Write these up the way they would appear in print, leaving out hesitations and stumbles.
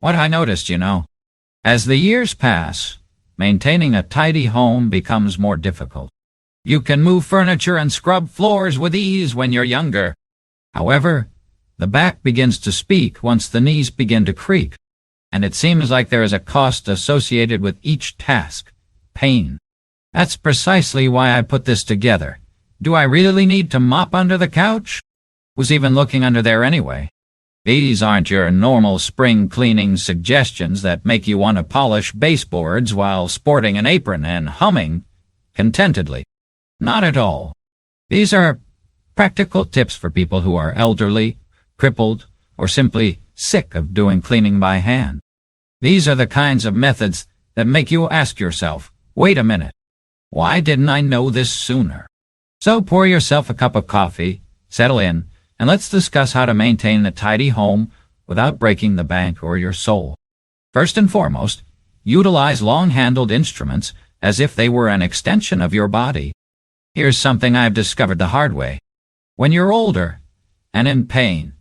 What I noticed, as the years pass, maintaining a tidy home becomes more difficult. You can move furniture and scrub floors with ease when you're younger. However, the back begins to speak once the knees begin to creak, and it seems like there is a cost associated with each task: pain. That's precisely why I put this together. Do I really need to mop under the couch? Was even looking under there anyway. These aren't your normal spring cleaning suggestions that make you want to polish baseboards while sporting an apron and humming contentedly. Not at all. These are practical tips for people who are elderly, crippled, or simply sick of doing cleaning by hand. These are the kinds of methods that make you ask yourself, wait a minute, why didn't I know this sooner? So pour yourself a cup of coffee, settle in, and let's discuss how to maintain a tidy home without breaking the bank or your soul. First and foremost, utilize long-handled instruments as if they were an extension of your body. Here's something I've discovered the hard way. When you're older and in pain,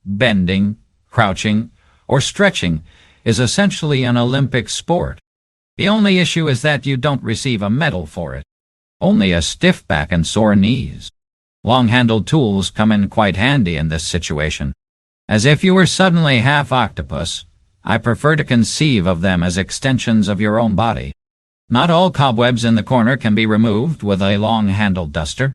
bending, crouching, or stretching is essentially an Olympic sport. The only issue is that you don't receive a medal for it, only a stiff back and sore knees. Long-handled tools come in quite handy in this situation. As if you were suddenly half octopus, I prefer to conceive of them as extensions of your own body. Not all cobwebs in the corner can be removed with a long-handled duster.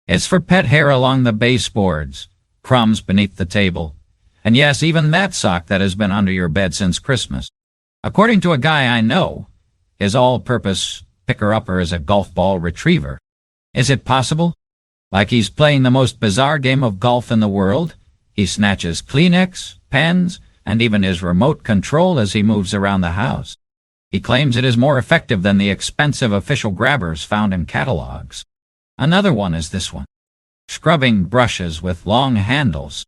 It's for pet hair along the baseboards, crumbs beneath the table, and yes, even that sock that has been under your bed since Christmas. According to a guy I know, his all-purpose picker-upper is a golf ball retriever. Is it possible? Like he's playing the most bizarre game of golf in the world, he snatches Kleenex, pens, and even his remote control as he moves around the house. He claims it is more effective than the expensive official grabbers found in catalogs. Another one is this one: scrubbing brushes with long handles.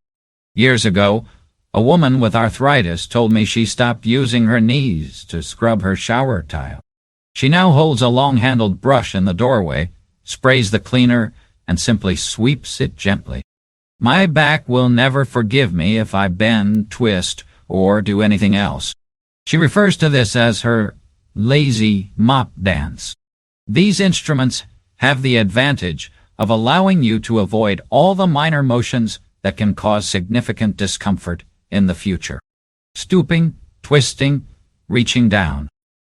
Years ago, a woman with arthritis told me she stopped using her knees to scrub her shower tile. She now holds a long-handled brush in the doorway, sprays the cleaner, and simply sweeps it gently. My back will never forgive me if I bend, twist, or do anything else. She refers to this as her lazy mop dance. These instruments have the advantage of allowing you to avoid all the minor motions that can cause significant discomfort in the future. Stooping, twisting, reaching down.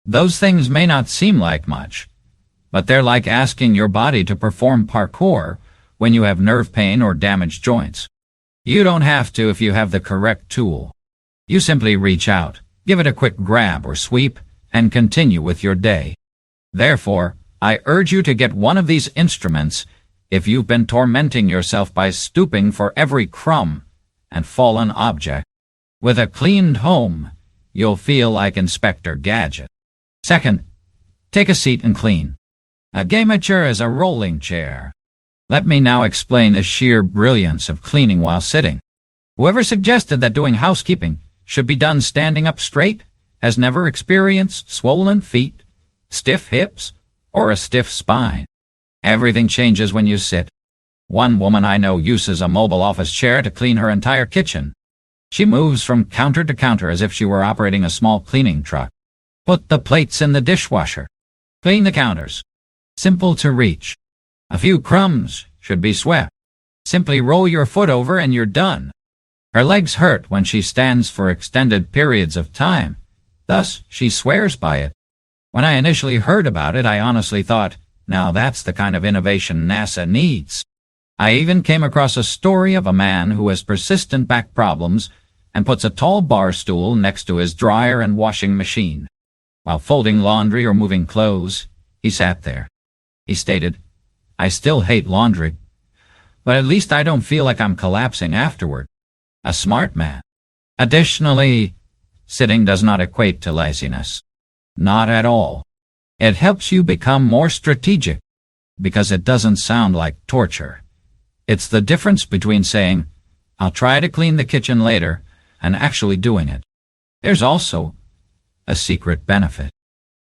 Those things may not seem like much, but they're like asking your body to perform parkour when you have nerve pain or damaged joints. You don't have to if you have the correct tool. You simply reach out, give it a quick grab or sweep, and continue with your day. Therefore, I urge you to get one of these instruments if you've been tormenting yourself by stooping for every crumb and fallen object. With a cleaned home, you'll feel like Inspector Gadget. Second, take a seat and clean. A game chair is a rolling chair. Let me now explain the sheer brilliance of cleaning while sitting. Whoever suggested that doing housekeeping should be done standing up straight has never experienced swollen feet, stiff hips, or a stiff spine. Everything changes when you sit. One woman I know uses a mobile office chair to clean her entire kitchen. She moves from counter to counter as if she were operating a small cleaning truck. Put the plates in the dishwasher. Clean the counters. Simple to reach. A few crumbs should be swept. Simply roll your foot over and you're done. Her legs hurt when she stands for extended periods of time. Thus, she swears by it. When I initially heard about it, I honestly thought, now that's the kind of innovation NASA needs. I even came across a story of a man who has persistent back problems and puts a tall bar stool next to his dryer and washing machine. While folding laundry or moving clothes, he sat there. He stated, "I still hate laundry, but at least I don't feel like I'm collapsing afterward." A smart man. Additionally, sitting does not equate to laziness. Not at all. It helps you become more strategic because it doesn't sound like torture. It's the difference between saying, "I'll try to clean the kitchen later," and actually doing it. There's also a secret benefit.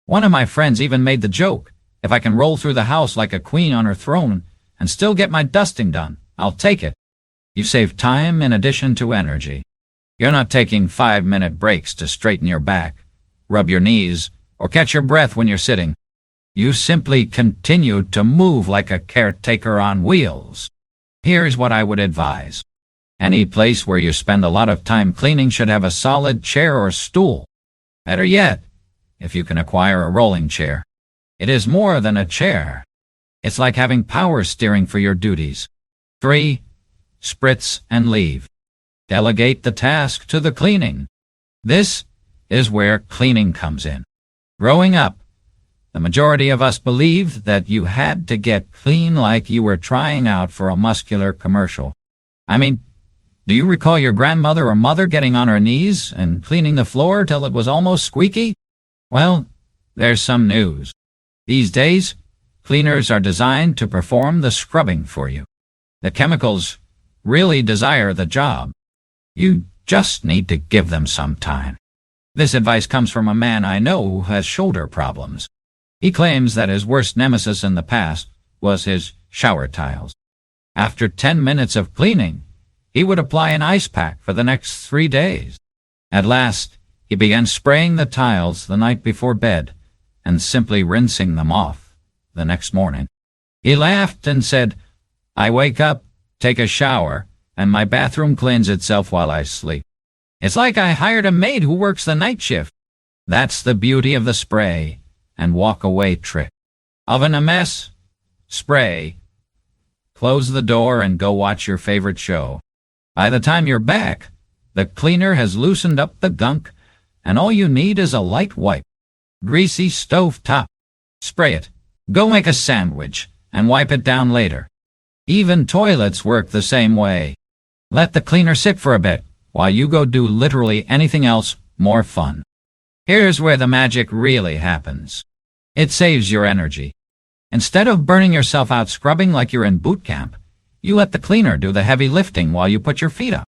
One of my friends even made the joke, if I can roll through the house like a queen on her throne and still get my dusting done, I'll take it. You save time in addition to energy. You're not taking 5-minute breaks to straighten your back, rub your knees, or catch your breath when you're sitting. You simply continue to move like a caretaker on wheels. Here's what I would advise. Any place where you spend a lot of time cleaning should have a solid chair or stool. Better yet, if you can acquire a rolling chair. It is more than a chair. It's like having power steering for your duties. 3. Spritz and leave. Delegate the task to the cleaning. This is where cleaning comes in. Growing up, the majority of us believed that you had to get clean like you were trying out for a muscular commercial. I mean, do you recall your grandmother or mother getting on her knees and cleaning the floor till it was almost squeaky? Well, there's some news. These days, cleaners are designed to perform the scrubbing for you. The chemicals really desire the job. You just need to give them some time. This advice comes from a man I know who has shoulder problems. He claims that his worst nemesis in the past was his shower tiles. After 10 minutes of cleaning, he would apply an ice pack for the next 3 days. At last, he began spraying the tiles the night before bed and simply rinsing them off the next morning. He laughed and said, "I wake up, take a shower, and my bathroom cleans itself while I sleep. It's like I hired a maid who works the night shift." That's the beauty of the spray and walk-away trick. Oven a mess? Spray. Close the door and go watch your favorite show. By the time you're back, the cleaner has loosened up the gunk, and all you need is a light wipe. Greasy stove top. Spray it. Go make a sandwich and wipe it down later. Even toilets work the same way. Let the cleaner sit for a bit while you go do literally anything else more fun. Here's where the magic really happens. It saves your energy. Instead of burning yourself out scrubbing like you're in boot camp, you let the cleaner do the heavy lifting while you put your feet up.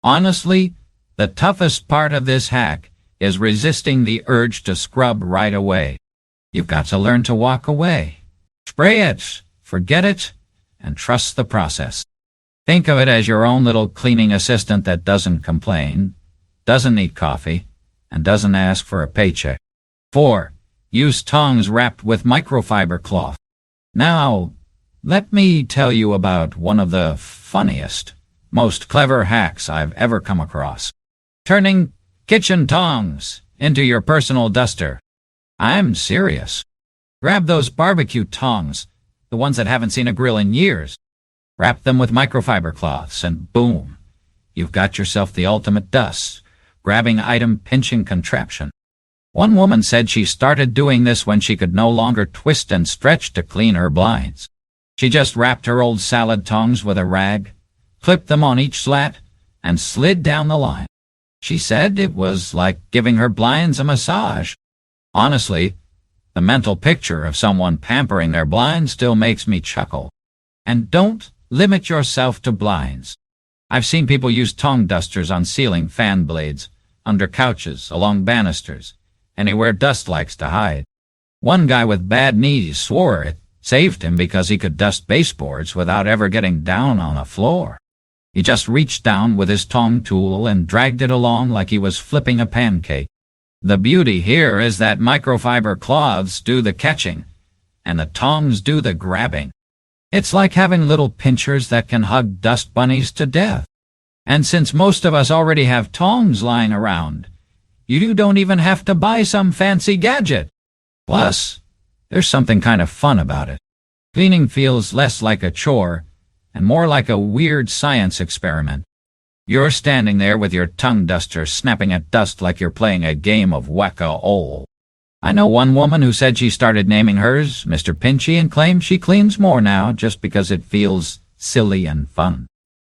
Honestly, the toughest part of this hack is resisting the urge to scrub right away. You've got to learn to walk away. Spray it, forget it, and trust the process. Think of it as your own little cleaning assistant that doesn't complain, doesn't need coffee, and doesn't ask for a paycheck. 4. Use tongs wrapped with microfiber cloth. Now, let me tell you about one of the funniest, most clever hacks I've ever come across. Turning kitchen tongs into your personal duster. I'm serious. Grab those barbecue tongs, the ones that haven't seen a grill in years. Wrap them with microfiber cloths, and boom, you've got yourself the ultimate dust-grabbing item pinching contraption. One woman said she started doing this when she could no longer twist and stretch to clean her blinds. She just wrapped her old salad tongs with a rag, clipped them on each slat, and slid down the line. She said it was like giving her blinds a massage. Honestly, the mental picture of someone pampering their blinds still makes me chuckle. And don't limit yourself to blinds. I've seen people use tongue dusters on ceiling fan blades, under couches, along banisters, anywhere dust likes to hide. One guy with bad knees swore it saved him because he could dust baseboards without ever getting down on a floor. He just reached down with his tongue tool and dragged it along like he was flipping a pancake. The beauty here is that microfiber cloths do the catching, and the tongs do the grabbing. It's like having little pinchers that can hug dust bunnies to death. And since most of us already have tongs lying around, you don't even have to buy some fancy gadget. Plus, there's something kind of fun about it. Cleaning feels less like a chore and more like a weird science experiment. You're standing there with your tongue duster snapping at dust like you're playing a game of whack-a-ole. I know one woman who said she started naming hers Mr. Pinchy and claims she cleans more now just because it feels silly and fun.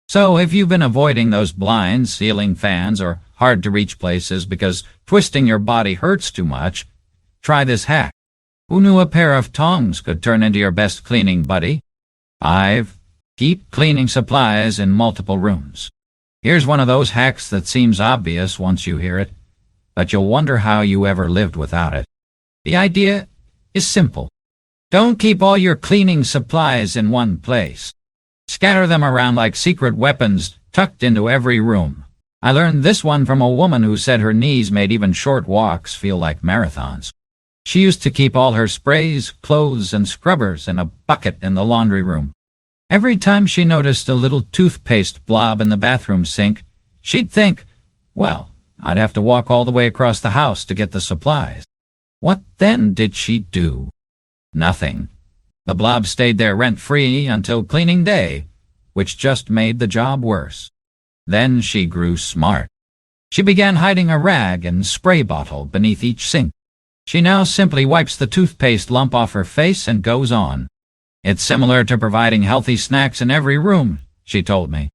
So if you've been avoiding those blinds, ceiling fans, or hard-to-reach places because twisting your body hurts too much, try this hack. Who knew a pair of tongs could turn into your best cleaning buddy? 5. Keep cleaning supplies in multiple rooms. Here's one of those hacks that seems obvious once you hear it, but you'll wonder how you ever lived without it. The idea is simple. Don't keep all your cleaning supplies in one place. Scatter them around like secret weapons tucked into every room. I learned this one from a woman who said her knees made even short walks feel like marathons. She used to keep all her sprays, clothes, and scrubbers in a bucket in the laundry room. Every time she noticed a little toothpaste blob in the bathroom sink, she'd think, well, I'd have to walk all the way across the house to get the supplies. What then did she do? Nothing. The blob stayed there rent-free until cleaning day, which just made the job worse. Then she grew smart. She began hiding a rag and spray bottle beneath each sink. She now simply wipes the toothpaste lump off her face and goes on. It's similar to providing healthy snacks in every room, she told me.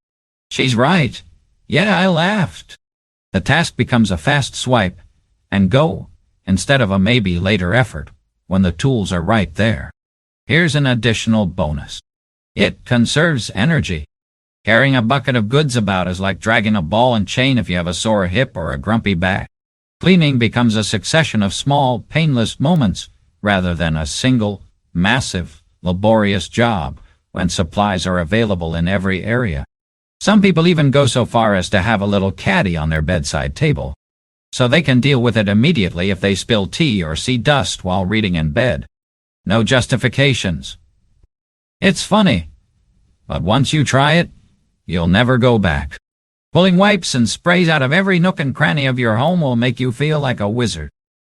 She's right. Yeah, I laughed. The task becomes a fast swipe and go instead of a maybe later effort when the tools are right there. Here's an additional bonus. It conserves energy. Carrying a bucket of goods about is like dragging a ball and chain if you have a sore hip or a grumpy back. Cleaning becomes a succession of small, painless moments rather than a single, massive, laborious job when supplies are available in every area. Some people even go so far as to have a little caddy on their bedside table, so they can deal with it immediately if they spill tea or see dust while reading in bed. No justifications. It's funny, but once you try it, you'll never go back. Pulling wipes and sprays out of every nook and cranny of your home will make you feel like a wizard.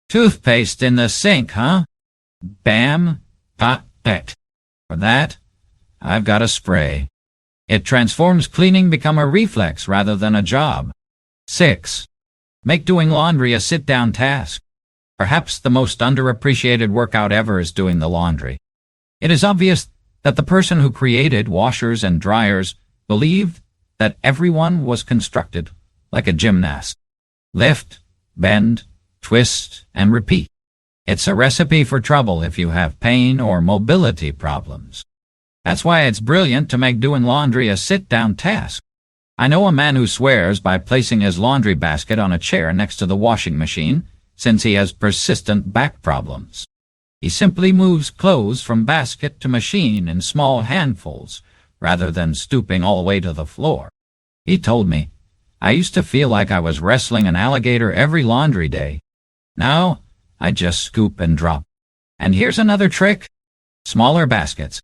Toothpaste in the sink, huh? Bam, pot, pet. For that, I've got a spray. It transforms cleaning become a reflex rather than a job. 6. Make doing laundry a sit-down task. Perhaps the most underappreciated workout ever is doing the laundry. It is obvious that the person who created washers and dryers believed that everyone was constructed like a gymnast. Lift, bend, twist, and repeat. It's a recipe for trouble if you have pain or mobility problems. That's why it's brilliant to make doing laundry a sit-down task. I know a man who swears by placing his laundry basket on a chair next to the washing machine since he has persistent back problems. He simply moves clothes from basket to machine in small handfuls rather than stooping all the way to the floor. He told me, I used to feel like I was wrestling an alligator every laundry day. Now, I just scoop and drop. And here's another trick. Smaller baskets.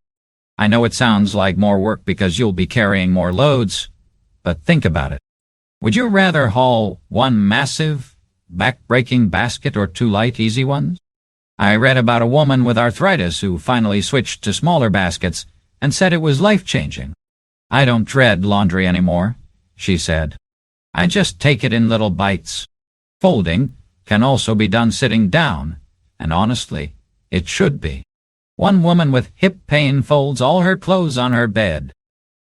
I know it sounds like more work because you'll be carrying more loads, but think about it. Would you rather haul one massive, back-breaking basket or two light, easy ones? I read about a woman with arthritis who finally switched to smaller baskets and said it was life-changing. I don't dread laundry anymore, she said. I just take it in little bites. Folding can also be done sitting down, and honestly, it should be. One woman with hip pain folds all her clothes on her bed.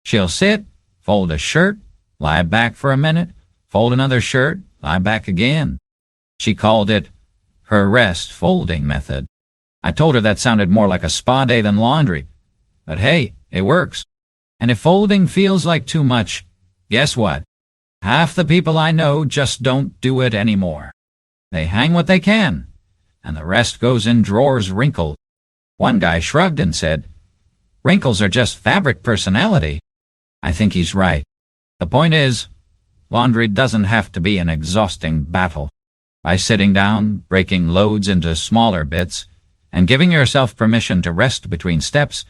She'll sit, fold a shirt, lie back for a minute, fold another shirt, lie back again. She called it her rest folding method. I told her that sounded more like a spa day than laundry. But hey, it works. And if folding feels like too much, guess what? Half the people I know just don't do it anymore. They hang what they can, and the rest goes in drawers wrinkled. One guy shrugged and said, wrinkles are just fabric personality. I think he's right. The point is, laundry doesn't have to be an exhausting battle. By sitting down, breaking loads into smaller bits, and giving yourself permission to rest between steps,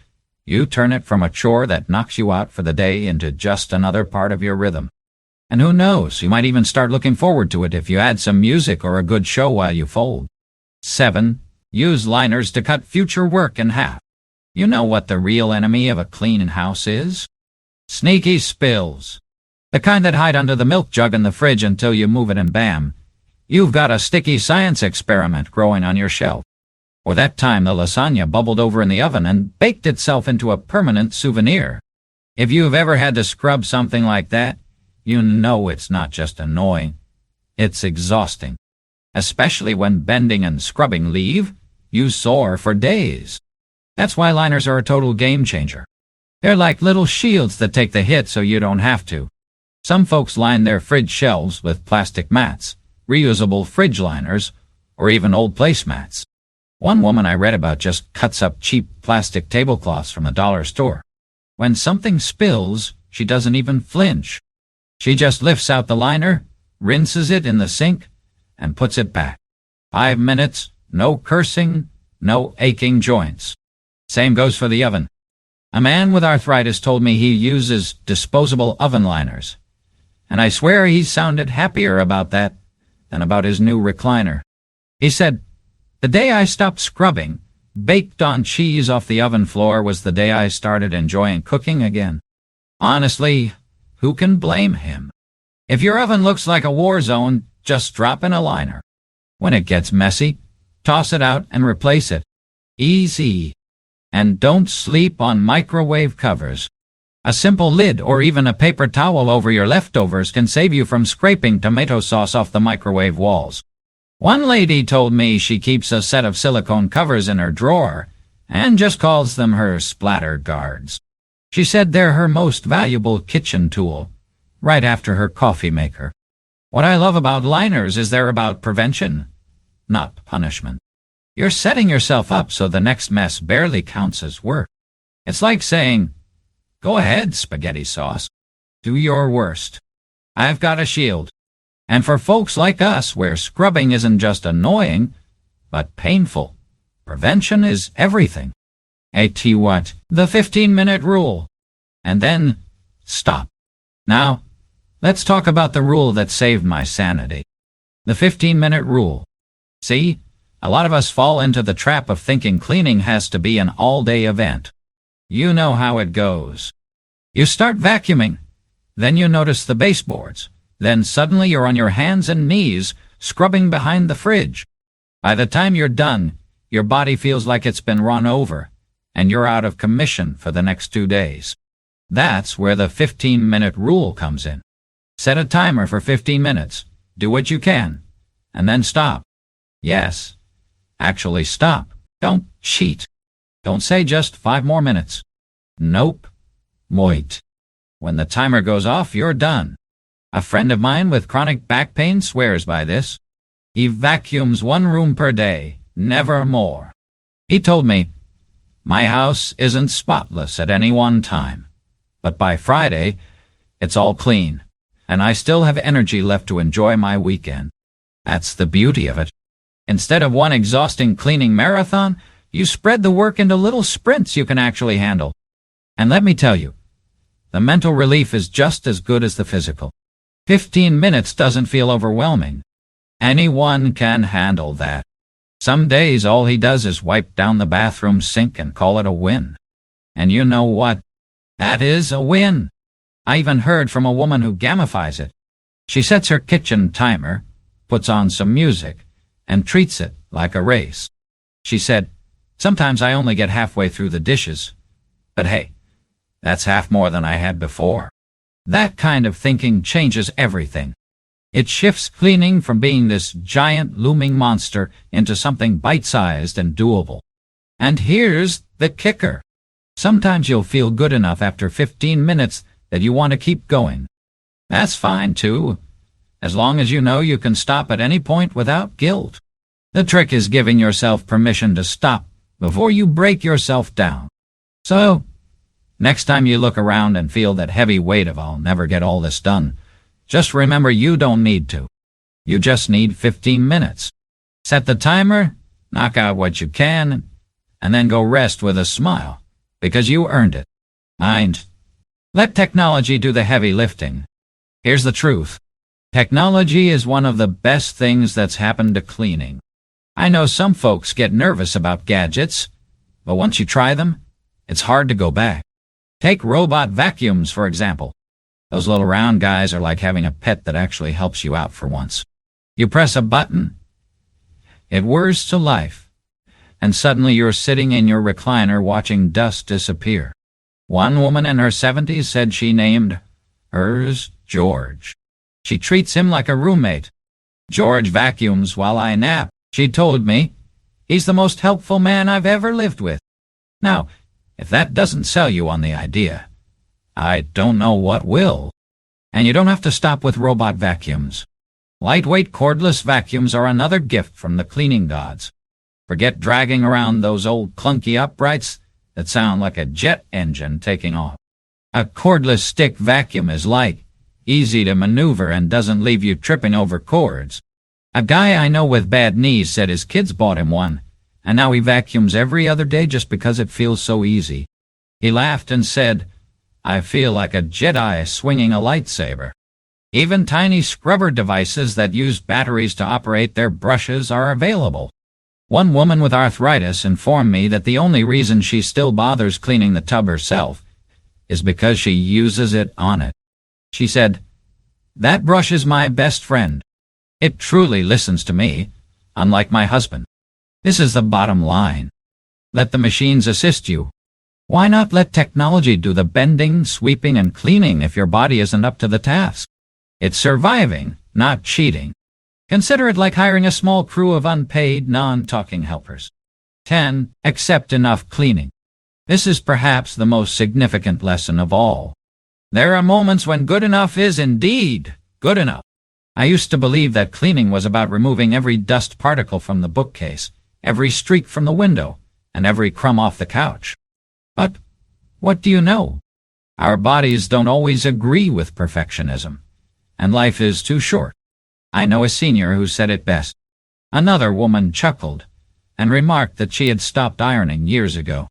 you turn it from a chore that knocks you out for the day into just another part of your rhythm. And who knows, you might even start looking forward to it if you add some music or a good show while you fold. 7. Use liners to cut future work in half. You know what the real enemy of a clean house is? Sneaky spills. The kind that hide under the milk jug in the fridge until you move it and bam, you've got a sticky science experiment growing on your shelf. Or that time the lasagna bubbled over in the oven and baked itself into a permanent souvenir. If you've ever had to scrub something like that, you know it's not just annoying. It's exhausting. Especially when bending and scrubbing leave you sore for days. That's why liners are a total game changer. They're like little shields that take the hit so you don't have to. Some folks line their fridge shelves with plastic mats, reusable fridge liners, or even old placemats. One woman I read about just cuts up cheap plastic tablecloths from the dollar store. When something spills, she doesn't even flinch. She just lifts out the liner, rinses it in the sink, and puts it back. 5 minutes, no cursing, no aching joints. Same goes for the oven. A man with arthritis told me he uses disposable oven liners, and I swear he sounded happier about that than about his new recliner. He said, "The day I stopped scrubbing, baked on cheese off the oven floor was the day I started enjoying cooking again." Honestly, who can blame him? If your oven looks like a war zone, just drop in a liner. When it gets messy, toss it out and replace it. Easy. And don't sleep on microwave covers. A simple lid or even a paper towel over your leftovers can save you from scraping tomato sauce off the microwave walls. One lady told me she keeps a set of silicone covers in her drawer and just calls them her splatter guards. She said they're her most valuable kitchen tool, right after her coffee maker. What I love about liners is they're about prevention, not punishment. You're setting yourself up so the next mess barely counts as work. It's like saying, "Go ahead, spaghetti sauce. Do your worst. I've got a shield." And for folks like us, where scrubbing isn't just annoying, but painful, prevention is everything. What? The 15-minute rule. And then, stop. Now, let's talk about the rule that saved my sanity. The 15-minute rule. See, a lot of us fall into the trap of thinking cleaning has to be an all-day event. You know how it goes. You start vacuuming, then you notice the baseboards. Then suddenly you're on your hands and knees, scrubbing behind the fridge. By the time you're done, your body feels like it's been run over, and you're out of commission for the next 2 days. That's where the 15-minute rule comes in. Set a timer for 15 minutes. Do what you can, and then stop. Yes, actually stop. Don't cheat. Don't say just 5 more minutes. Nope. Wait. When the timer goes off, you're done. A friend of mine with chronic back pain swears by this. He vacuums 1 room per day, never more. He told me, "My house isn't spotless at any one time, but by Friday, it's all clean, and I still have energy left to enjoy my weekend." That's the beauty of it. Instead of one exhausting cleaning marathon, you spread the work into little sprints you can actually handle. And let me tell you, the mental relief is just as good as the physical. 15 minutes doesn't feel overwhelming. Anyone can handle that. Some days all he does is wipe down the bathroom sink and call it a win. And you know what? That is a win. I even heard from a woman who gamifies it. She sets her kitchen timer, puts on some music, and treats it like a race. She said, "Sometimes I only get halfway through the dishes. But hey, that's half more than I had before." That kind of thinking changes everything. It shifts cleaning from being this giant looming monster into something bite-sized and doable. And here's the kicker. Sometimes you'll feel good enough after 15 minutes that you want to keep going. That's fine too, as long as you know you can stop at any point without guilt. The trick is giving yourself permission to stop before you break yourself down. So, next time you look around and feel that heavy weight of "I'll never get all this done," just remember you don't need to. You just need 15 minutes. Set the timer, knock out what you can, and then go rest with a smile, because you earned it. Mind. Let technology do the heavy lifting. Here's the truth. Technology is one of the best things that's happened to cleaning. I know some folks get nervous about gadgets, but once you try them, it's hard to go back. Take robot vacuums, for example. Those little round guys are like having a pet that actually helps you out for once. You press a button, it whirs to life, and suddenly you're sitting in your recliner watching dust disappear. One woman in her 70s said she named hers George. She treats him like a roommate. "George vacuums while I nap," she told me. "He's the most helpful man I've ever lived with." Now, if that doesn't sell you on the idea, I don't know what will. And you don't have to stop with robot vacuums. Lightweight cordless vacuums are another gift from the cleaning gods. Forget dragging around those old clunky uprights that sound like a jet engine taking off. A cordless stick vacuum is like, easy to maneuver, and doesn't leave you tripping over cords. A guy I know with bad knees said his kids bought him one, and now he vacuums every other day just because it feels so easy. He laughed and said, "I feel like a Jedi swinging a lightsaber." Even tiny scrubber devices that use batteries to operate their brushes are available. One woman with arthritis informed me that the only reason she still bothers cleaning the tub herself is because she uses it on it. She said, "That brush is my best friend. It truly listens to me, unlike my husband." This is the bottom line. Let the machines assist you. Why not let technology do the bending, sweeping, and cleaning if your body isn't up to the task? It's surviving, not cheating. Consider it like hiring a small crew of unpaid, non-talking helpers. 10. Accept enough cleaning. This is perhaps the most significant lesson of all. There are moments when good enough is indeed good enough. I used to believe that cleaning was about removing every dust particle from the bookcase, every streak from the window, and every crumb off the couch. But what do you know? Our bodies don't always agree with perfectionism, and life is too short. I know a senior who said it best. Another woman chuckled and remarked that she had stopped ironing years ago.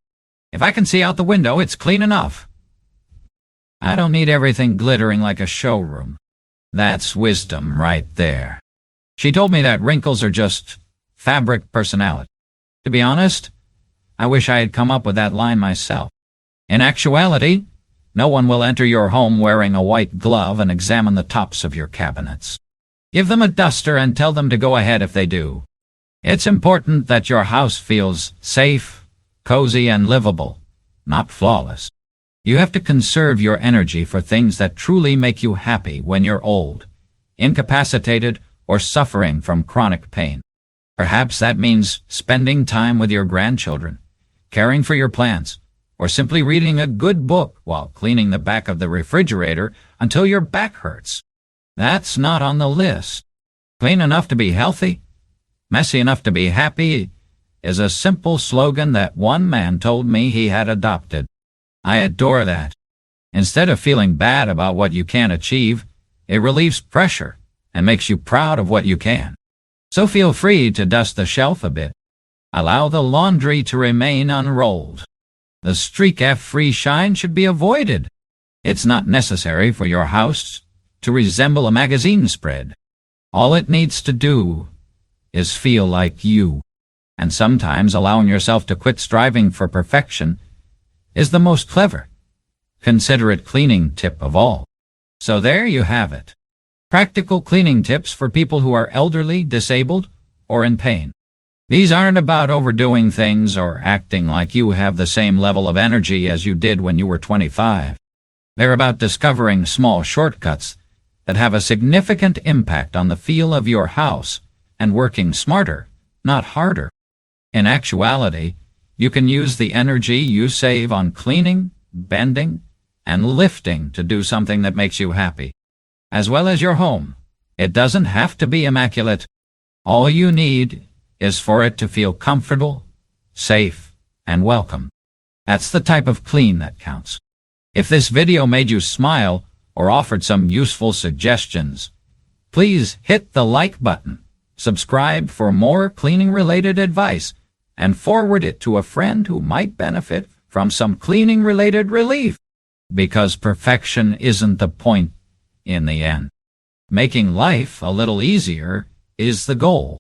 "If I can see out the window, it's clean enough. I don't need everything glittering like a showroom." That's wisdom right there. She told me that wrinkles are just fabric personality. To be honest, I wish I had come up with that line myself. In actuality, no one will enter your home wearing a white glove and examine the tops of your cabinets. Give them a duster and tell them to go ahead if they do. It's important that your house feels safe, cozy, and livable, not flawless. You have to conserve your energy for things that truly make you happy when you're old, incapacitated, or suffering from chronic pain. Perhaps that means spending time with your grandchildren, caring for your plants, or simply reading a good book while cleaning the back of the refrigerator until your back hurts. That's not on the list. Clean enough to be healthy, messy enough to be happy is a simple slogan that one man told me he had adopted. I adore that. Instead of feeling bad about what you can't achieve, it relieves pressure and makes you proud of what you can. So feel free to dust the shelf a bit. Allow the laundry to remain unrolled. The streak-free shine should be avoided. It's not necessary for your house to resemble a magazine spread. All it needs to do is feel like you. And sometimes allowing yourself to quit striving for perfection is the most clever, considerate cleaning tip of all. So there you have it. Practical cleaning tips for people who are elderly, disabled, or in pain. These aren't about overdoing things or acting like you have the same level of energy as you did when you were 25. They're about discovering small shortcuts that have a significant impact on the feel of your house and working smarter, not harder. In actuality, you can use the energy you save on cleaning, bending, and lifting to do something that makes you happy. As well as your home, it doesn't have to be immaculate. All you need is for it to feel comfortable, safe, and welcome. That's the type of clean that counts. If this video made you smile or offered some useful suggestions, please hit the like button, subscribe for more cleaning-related advice, and forward it to a friend who might benefit from some cleaning-related relief. Because perfection isn't the point in the end. Making life a little easier is the goal.